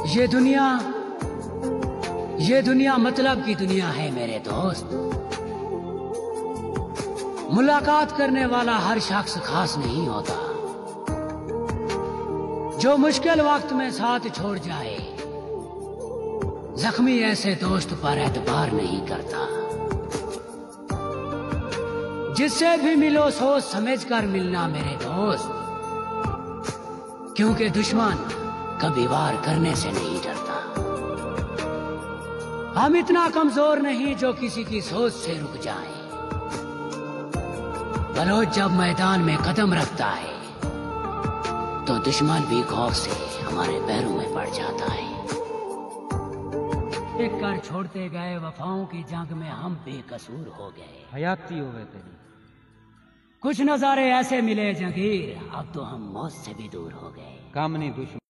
ये दुनिया मतलब की दुनिया है मेरे दोस्त। मुलाकात करने वाला हर शख्स खास नहीं होता। जो मुश्किल वक्त में साथ छोड़ जाए, जख्मी ऐसे दोस्त पर एतबार नहीं करता। जिससे भी मिलो सोच समझ कर मिलना मेरे दोस्त, क्योंकि दुश्मन कभी वार करने से नहीं डरता। हम इतना कमजोर नहीं जो किसी की सोच से रुक जाए। बलोच जब मैदान में कदम रखता है तो दुश्मन भी खौफ से हमारे पैरों में पड़ जाता है। एक कर छोड़ते गए वफाओं की जंग में हम बेकसूर हो गए। हयाती हो गए तेरी। कुछ नजारे ऐसे मिले जंगीर, अब तो हम मौत से भी दूर हो गए। काम नहीं दुश्मन।